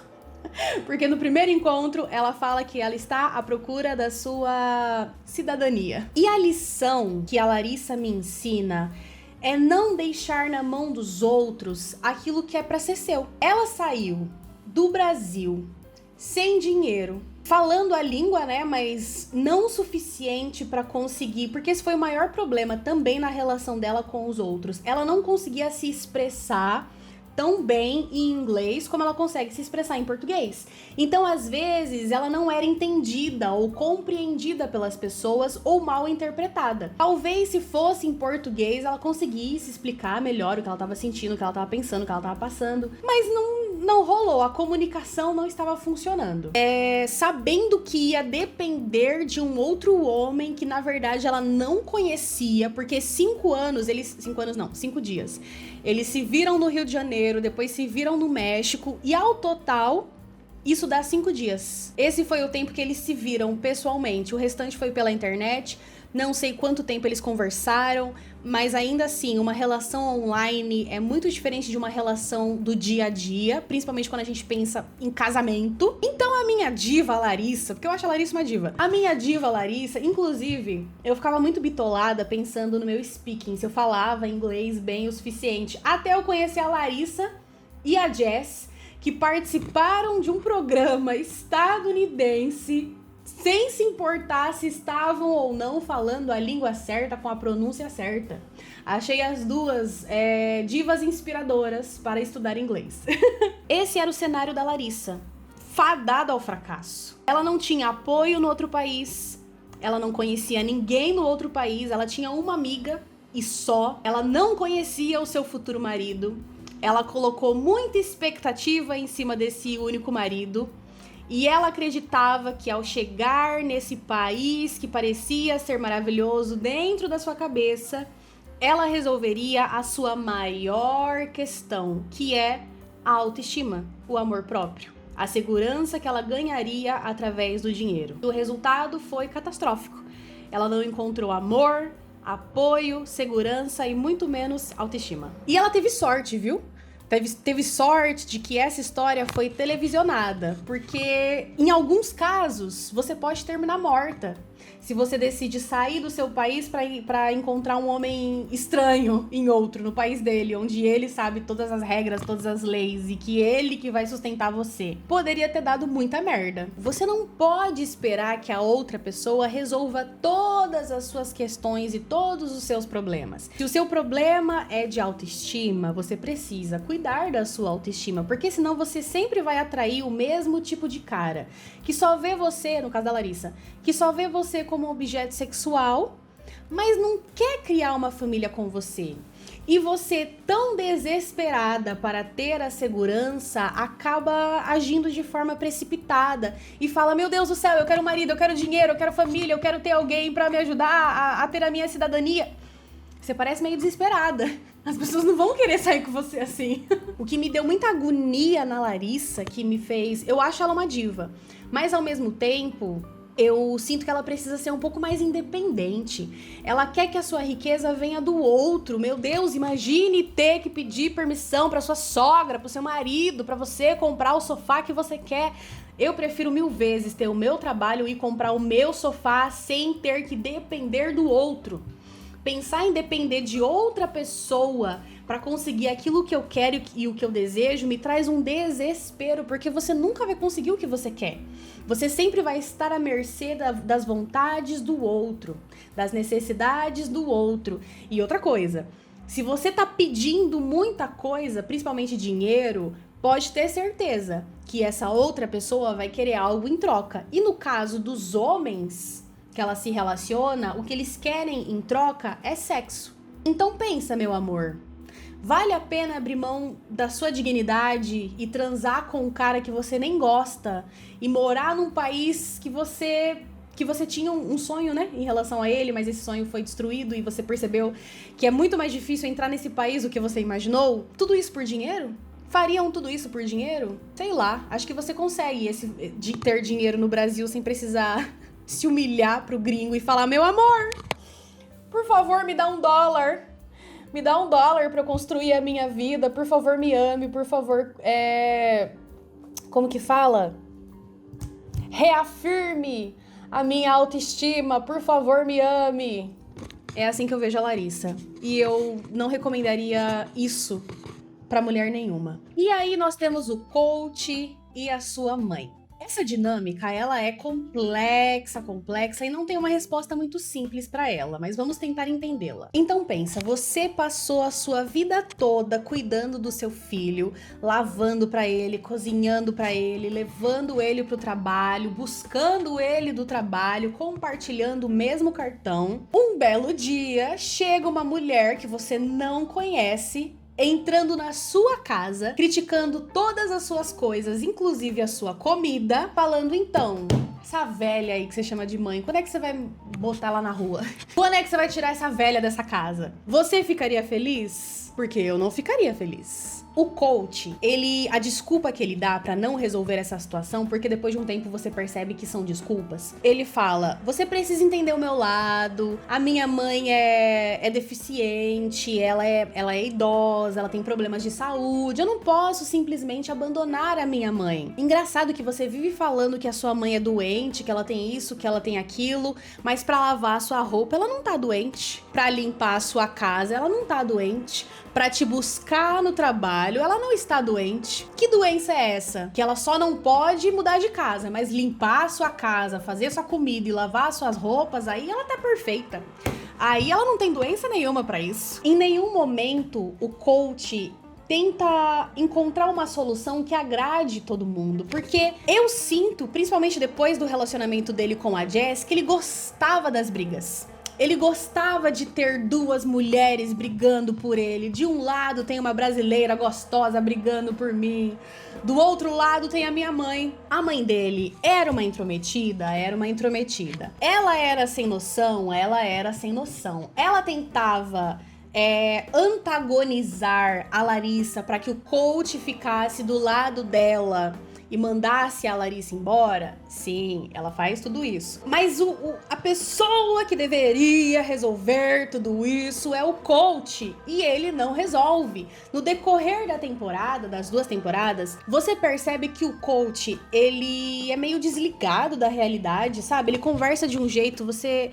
Porque no primeiro encontro ela fala que ela está à procura da sua cidadania. E a lição que a Larissa me ensina é não deixar na mão dos outros aquilo que é para ser seu. Ela saiu do Brasil sem dinheiro, falando a língua, né, mas não o suficiente pra conseguir, porque esse foi o maior problema também na relação dela com os outros. Ela não conseguia se expressar tão bem em inglês como ela consegue se expressar em português. Então, às vezes, ela não era entendida ou compreendida pelas pessoas ou mal interpretada. Talvez, se fosse em português, ela conseguisse explicar melhor o que ela estava sentindo, o que ela estava pensando, o que ela estava passando. Mas não rolou, a comunicação não estava funcionando. Sabendo que ia depender de um outro homem que, na verdade, ela não conhecia, porque 5 dias. Eles se viram no Rio de Janeiro, depois se viram no México, e ao total, isso dá 5 dias. Esse foi o tempo que eles se viram pessoalmente, o restante foi pela internet. Não sei quanto tempo eles conversaram, mas ainda assim, uma relação online é muito diferente de uma relação do dia a dia, principalmente quando a gente pensa em casamento. Então a minha diva Larissa, porque eu acho a Larissa uma diva, a minha diva Larissa, inclusive, eu ficava muito bitolada pensando no meu speaking, se eu falava inglês bem o suficiente, até eu conhecer a Larissa e a Jess, que participaram de um programa estadunidense sem se importar se estavam ou não falando a língua certa com a pronúncia certa. Achei as duas divas inspiradoras para estudar inglês. Esse era o cenário da Larissa, fadada ao fracasso. Ela não tinha apoio no outro país, ela não conhecia ninguém no outro país, ela tinha uma amiga e só. Ela não conhecia o seu futuro marido, ela colocou muita expectativa em cima desse único marido. E ela acreditava que ao chegar nesse país que parecia ser maravilhoso dentro da sua cabeça, ela resolveria a sua maior questão, que é a autoestima, o amor próprio, a segurança que ela ganharia através do dinheiro. O resultado foi catastrófico. Ela não encontrou amor, apoio, segurança e muito menos autoestima. E ela teve sorte, viu? Teve sorte de que essa história foi televisionada, porque em alguns casos você pode terminar morta se você decide sair do seu país para encontrar um homem estranho em outro, no país dele, onde ele sabe todas as regras, todas as leis e que ele que vai sustentar você. Poderia ter dado muita merda. Você não pode esperar que a outra pessoa resolva todas as suas questões e todos os seus problemas. Se o seu problema é de autoestima, você precisa cuidar da sua autoestima, porque senão você sempre vai atrair o mesmo tipo de cara, que só vê você, no caso da Larissa, que só vê você como objeto sexual, mas não quer criar uma família com você. E você, tão desesperada para ter a segurança, acaba agindo de forma precipitada e fala: meu Deus do céu, eu quero marido, eu quero dinheiro, eu quero família, eu quero ter alguém para me ajudar a ter a minha cidadania. Você parece meio desesperada. As pessoas não vão querer sair com você assim. O que me deu muita agonia na Larissa, que me fez... Eu acho ela uma diva, mas ao mesmo tempo... eu sinto que ela precisa ser um pouco mais independente. Ela quer que a sua riqueza venha do outro. Meu Deus, imagine ter que pedir permissão pra sua sogra, pro seu marido, pra você comprar o sofá que você quer. Eu prefiro 1000 vezes ter o meu trabalho e comprar o meu sofá sem ter que depender do outro. Pensar em depender de outra pessoa para conseguir aquilo que eu quero e o que eu desejo me traz um desespero, porque você nunca vai conseguir o que você quer. Você sempre vai estar à mercê das vontades do outro, das necessidades do outro. E outra coisa, se você tá pedindo muita coisa, principalmente dinheiro, pode ter certeza que essa outra pessoa vai querer algo em troca. E no caso dos homens que ela se relaciona, o que eles querem em troca é sexo. Então pensa, meu amor, vale a pena abrir mão da sua dignidade e transar com um cara que você nem gosta e morar num país que você tinha um sonho, né, em relação a ele, mas esse sonho foi destruído e você percebeu que é muito mais difícil entrar nesse país do que você imaginou? Tudo isso por dinheiro? Fariam tudo isso por dinheiro? Sei lá, acho que você consegue de ter dinheiro no Brasil sem precisar se humilhar pro gringo e falar: meu amor, por favor, me dá $1. Me dá $1 pra eu construir a minha vida. Por favor, me ame. Por favor, como que fala? Reafirme a minha autoestima. Por favor, me ame. É assim que eu vejo a Larissa. E eu não recomendaria isso pra mulher nenhuma. E aí nós temos o coach e a sua mãe. Essa dinâmica, ela é complexa e não tem uma resposta muito simples para ela, mas vamos tentar entendê-la. Então pensa, você passou a sua vida toda cuidando do seu filho, lavando para ele, cozinhando para ele, levando ele pro trabalho, buscando ele do trabalho, compartilhando o mesmo cartão. Um belo dia, chega uma mulher que você não conhece, entrando na sua casa, criticando todas as suas coisas, inclusive a sua comida, falando: então, essa velha aí que você chama de mãe, quando é que você vai botar lá na rua? Quando é que você vai tirar essa velha dessa casa? Você ficaria feliz? Porque eu não ficaria feliz. O coach, a desculpa que ele dá pra não resolver essa situação, porque depois de um tempo você percebe que são desculpas, ele fala: você precisa entender o meu lado, a minha mãe é deficiente, ela é idosa, ela tem problemas de saúde, eu não posso simplesmente abandonar a minha mãe. Engraçado que você vive falando que a sua mãe é doente, doente, que ela tem isso, que ela tem aquilo, mas pra lavar a sua roupa, ela não tá doente. Pra limpar a sua casa, ela não tá doente. Pra te buscar no trabalho, ela não está doente. Que doença é essa? Que ela só não pode mudar de casa, mas limpar a sua casa, fazer sua comida e lavar as suas roupas, aí ela tá perfeita. Aí ela não tem doença nenhuma pra isso. Em nenhum momento o coach tenta encontrar uma solução que agrade todo mundo, porque eu sinto, principalmente depois do relacionamento dele com a Jess, que ele gostava das brigas. Ele gostava de ter duas mulheres brigando por ele. De um lado tem uma brasileira gostosa brigando por mim. Do outro lado tem a minha mãe. A mãe dele era uma intrometida? Era uma intrometida. Ela era sem noção? Ela era sem noção. Ela tentava antagonizar a Larissa para que o coach ficasse do lado dela e mandasse a Larissa embora? Sim, ela faz tudo isso. Mas a pessoa que deveria resolver tudo isso é o coach. E ele não resolve. No decorrer da temporada, das 2 temporadas, você percebe que o coach, ele é meio desligado da realidade, sabe? Ele conversa de um jeito, você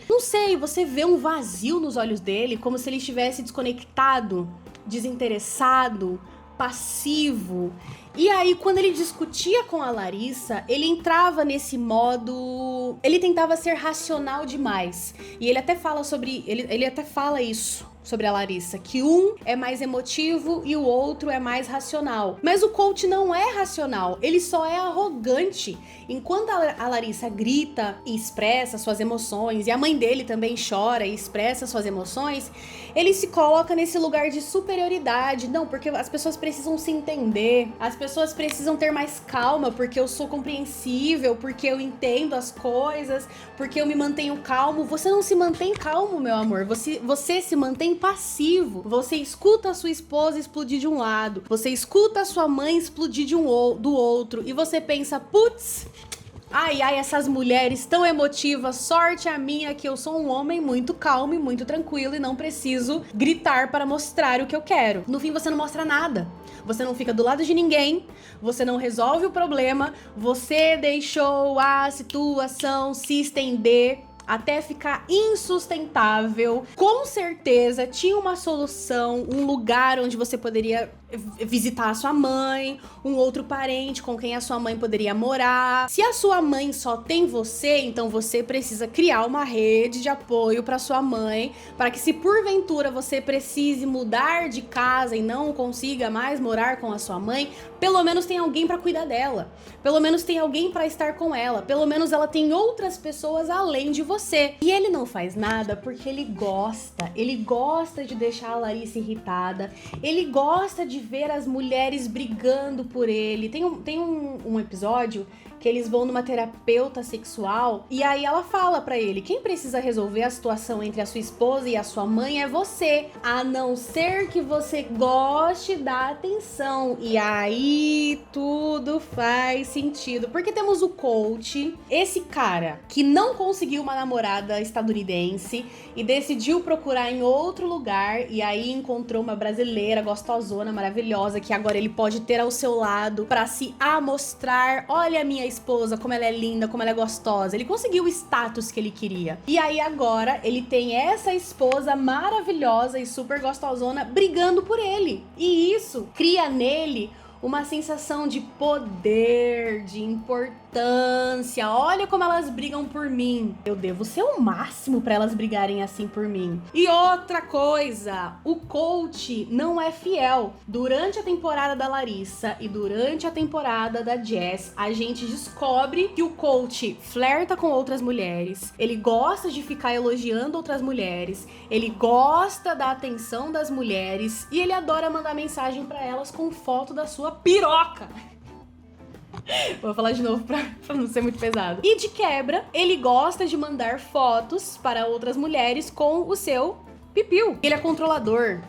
vê um vazio nos olhos dele, como se ele estivesse desconectado, desinteressado, passivo. E aí, quando ele discutia com a Larissa, ele entrava nesse modo... Ele tentava ser racional demais. E ele até fala isso sobre a Larissa, que um é mais emotivo e o outro é mais racional. Mas o coach não é racional, ele só é arrogante. Enquanto a Larissa grita e expressa suas emoções, e a mãe dele também chora e expressa suas emoções, ele se coloca nesse lugar de superioridade. Não, porque as pessoas precisam se entender, as pessoas precisam ter mais calma, porque eu sou compreensível, porque eu entendo as coisas, porque eu me mantenho calmo. Você não se mantém calmo, meu amor, você se mantém passivo. Você escuta a sua esposa explodir de um lado, você escuta a sua mãe explodir do outro, e você pensa, putz, ai, essas mulheres tão emotivas, sorte a minha que eu sou um homem muito calmo e muito tranquilo e não preciso gritar para mostrar o que eu quero. No fim, você não mostra nada. Você não fica do lado de ninguém, você não resolve o problema, você deixou a situação se estender até ficar insustentável. Com certeza tinha uma solução, um lugar onde você poderia visitar a sua mãe, um outro parente com quem a sua mãe poderia morar. Se a sua mãe só tem você, então você precisa criar uma rede de apoio para sua mãe, para que se porventura você precise mudar de casa e não consiga mais morar com a sua mãe, pelo menos tem alguém para cuidar dela, pelo menos tem alguém para estar com ela, pelo menos ela tem outras pessoas além de você. E ele não faz nada porque ele gosta de deixar a Larissa irritada, ele gosta de ver as mulheres brigando por ele. Tem um episódio que eles vão numa terapeuta sexual e aí ela fala pra ele, quem precisa resolver a situação entre a sua esposa e a sua mãe é você, a não ser que você goste da atenção. E aí tudo faz sentido, porque temos o coach, esse cara que não conseguiu uma namorada estadunidense e decidiu procurar em outro lugar, e aí encontrou uma brasileira gostosona, maravilhosa, que agora ele pode ter ao seu lado pra se amostrar, olha a minha esposa, como ela é linda, como ela é gostosa. Ele conseguiu o status que ele queria. E aí agora ele tem essa esposa maravilhosa e super gostosona brigando por ele. E isso cria nele uma sensação de poder, de importância. Olha como elas brigam por mim. Eu devo ser o máximo pra elas brigarem assim por mim. E outra coisa, o coach não é fiel. Durante a temporada da Larissa e durante a temporada da Jess, a gente descobre que o coach flerta com outras mulheres, ele gosta de ficar elogiando outras mulheres, ele gosta da atenção das mulheres e ele adora mandar mensagem pra elas com foto da sua piroca. Vou falar de novo pra não ser muito pesado. E de quebra, ele gosta de mandar fotos para outras mulheres com o seu pipiu. Ele é controlador.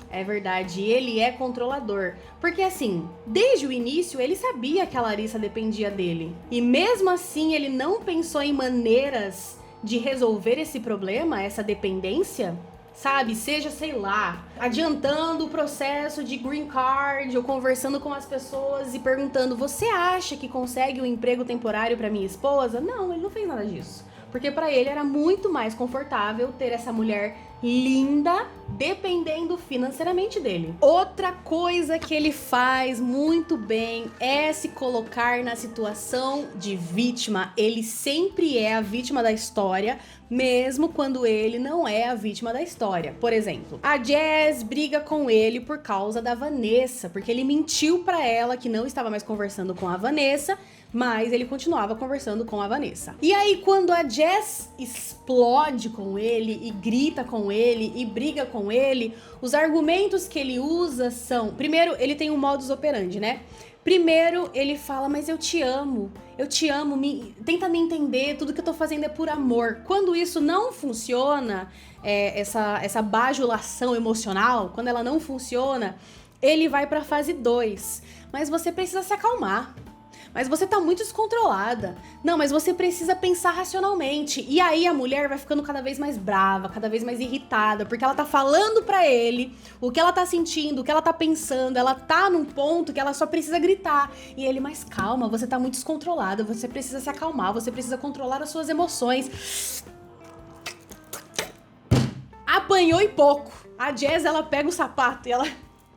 É verdade, ele é controlador. Porque assim, desde o início ele sabia que a Larissa dependia dele. E mesmo assim ele não pensou em maneiras de resolver esse problema, essa dependência. sabe? Seja, sei lá, adiantando o processo de green card ou conversando com as pessoas e perguntando: você acha que consegue um emprego temporário pra minha esposa? Não, ele não fez nada disso. Porque pra ele era muito mais confortável ter essa mulher linda dependendo financeiramente dele. Outra coisa que ele faz muito bem é se colocar na situação de vítima. Ele sempre é a vítima da história, mesmo quando ele não é a vítima da história. Por exemplo, a Jazz briga com ele por causa da Vanessa, porque ele mentiu pra ela que não estava mais conversando com a Vanessa, mas ele continuava conversando com a Vanessa. E aí, quando a Jazz explode com ele e grita com ele e briga com ele, os argumentos que ele usa são... Primeiro, ele tem um modus operandi, né? Primeiro, ele fala: mas eu te amo, tenta me entender, tudo que eu tô fazendo é por amor. Quando isso não funciona, essa bajulação emocional, quando ela não funciona, ele vai pra fase 2. Mas você precisa se acalmar. Mas você tá muito descontrolada. Não, mas você precisa pensar racionalmente. E aí a mulher vai ficando cada vez mais brava, cada vez mais irritada, porque ela tá falando pra ele o que ela tá sentindo, o que ela tá pensando. Ela tá num ponto que ela só precisa gritar. E ele: mas calma, você tá muito descontrolada, você precisa se acalmar, você precisa controlar as suas emoções. Apanhou e pouco. A Jazz, ela pega o sapato e ela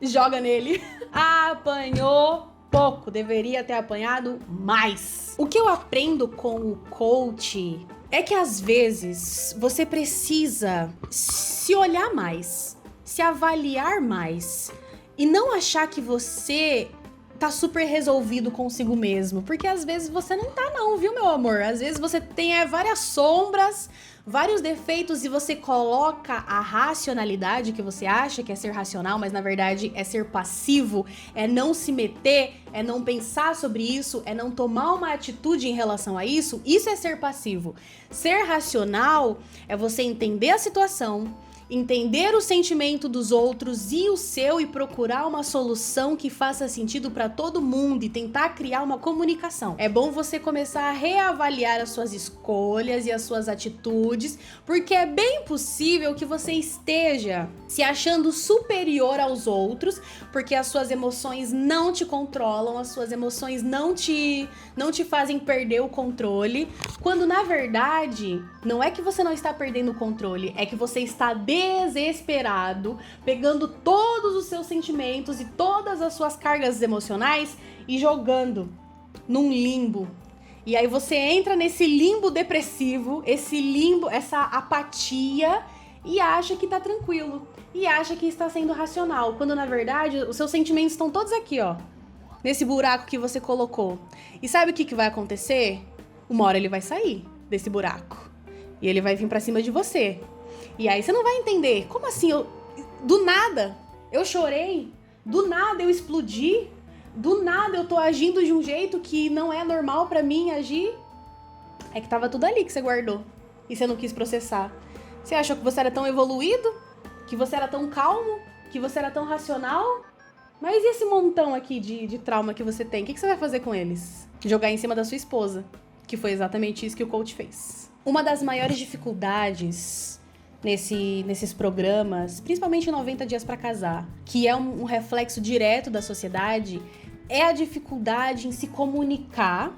joga nele. Apanhou pouco, deveria ter apanhado mais. O que eu aprendo com o coach é que às vezes você precisa se olhar mais, se avaliar mais e não achar que você tá super resolvido consigo mesmo, porque às vezes você não tá não, viu, meu amor? Às vezes você tem várias sombras, vários defeitos, e você coloca a racionalidade que você acha que é ser racional, mas na verdade é ser passivo, é não se meter, é não pensar sobre isso, é não tomar uma atitude em relação a isso. Isso é ser passivo. Ser racional é você entender a situação, entender o sentimento dos outros e o seu e procurar uma solução que faça sentido pra todo mundo e tentar criar uma comunicação. É bom você começar a reavaliar as suas escolhas e as suas atitudes, porque é bem possível que você esteja se achando superior aos outros, porque as suas emoções não te controlam, as suas emoções não te fazem perder o controle, quando na verdade não é que você não está perdendo o controle, é que você está desesperado, pegando todos os seus sentimentos e todas as suas cargas emocionais e jogando num limbo. E aí você entra nesse limbo depressivo, esse limbo, essa apatia, e acha que tá tranquilo, e acha que está sendo racional, quando na verdade os seus sentimentos estão todos aqui, ó, nesse buraco que você colocou. E sabe o que vai acontecer? Uma hora ele vai sair desse buraco e ele vai vir pra cima de você. E aí você não vai entender. Como assim? Do nada eu chorei, do nada eu explodi, do nada eu tô agindo de um jeito que não é normal pra mim agir. É que tava tudo ali que você guardou e você não quis processar. Você achou que você era tão evoluído? Que você era tão calmo? Que você era tão racional? Mas e esse montão aqui de trauma que você tem? O que você vai fazer com eles? Jogar em cima da sua esposa, que foi exatamente isso que o coach fez. Uma das maiores dificuldades nesses programas, principalmente em 90 Dias pra Casar, que é um reflexo direto da sociedade, é a dificuldade em se comunicar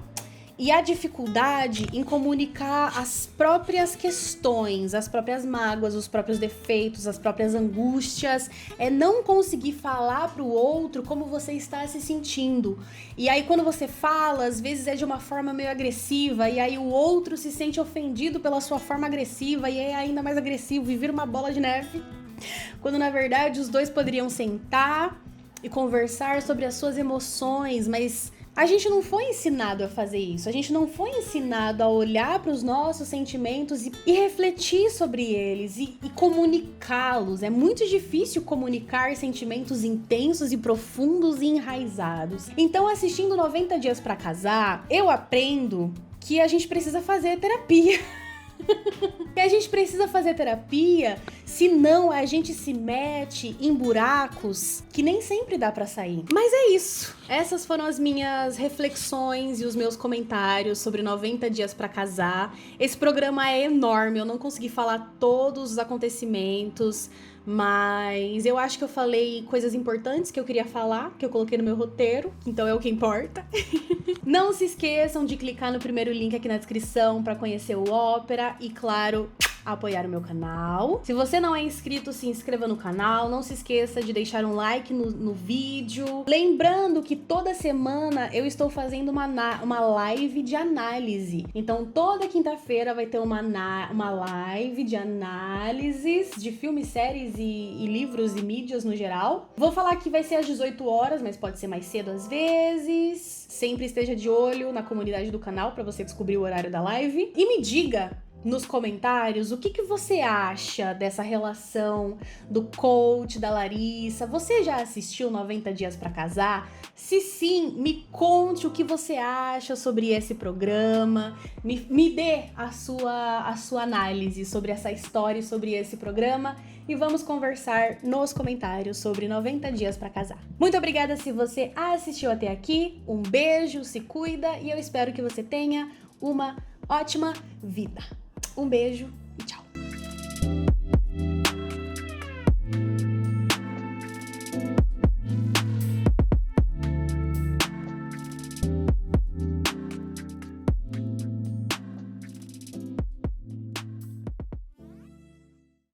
e a dificuldade em comunicar as próprias questões, as próprias mágoas, os próprios defeitos, as próprias angústias. É não conseguir falar pro outro como você está se sentindo. E aí quando você fala, às vezes é de uma forma meio agressiva, e aí o outro se sente ofendido pela sua forma agressiva e é ainda mais agressivo e vira uma bola de neve. Quando na verdade os dois poderiam sentar e conversar sobre as suas emoções, mas a gente não foi ensinado a fazer isso, a gente não foi ensinado a olhar para os nossos sentimentos e refletir sobre eles e comunicá-los. É muito difícil comunicar sentimentos intensos e profundos e enraizados. Então, assistindo 90 Dias pra Casar, eu aprendo que a gente precisa fazer terapia. E a gente precisa fazer terapia, senão a gente se mete em buracos que nem sempre dá pra sair. Mas é isso. Essas foram as minhas reflexões e os meus comentários sobre 90 dias pra casar. Esse programa é enorme, eu não consegui falar todos os acontecimentos, mas eu acho que eu falei coisas importantes que eu queria falar, que eu coloquei no meu roteiro, então é o que importa. Não se esqueçam de clicar no primeiro link aqui na descrição para conhecer o Opera e, claro, apoiar o meu canal. Se você não é inscrito, se inscreva no canal. Não se esqueça de deixar um like no vídeo. Lembrando que toda semana eu estou fazendo uma live de análise. Então, toda quinta-feira vai ter uma live de análises de filmes, séries e livros e mídias no geral. Vou falar que vai ser às 18 horas, mas pode ser mais cedo às vezes. Sempre esteja de olho na comunidade do canal para você descobrir o horário da live. E me diga nos comentários o que você acha dessa relação do coach, da Larissa. Você já assistiu 90 Dias pra Casar? Se sim, me conte o que você acha sobre esse programa. Me dê a sua análise sobre essa história e sobre esse programa. E vamos conversar nos comentários sobre 90 Dias pra Casar. Muito obrigada se você assistiu até aqui. Um beijo, se cuida e eu espero que você tenha uma ótima vida. Um beijo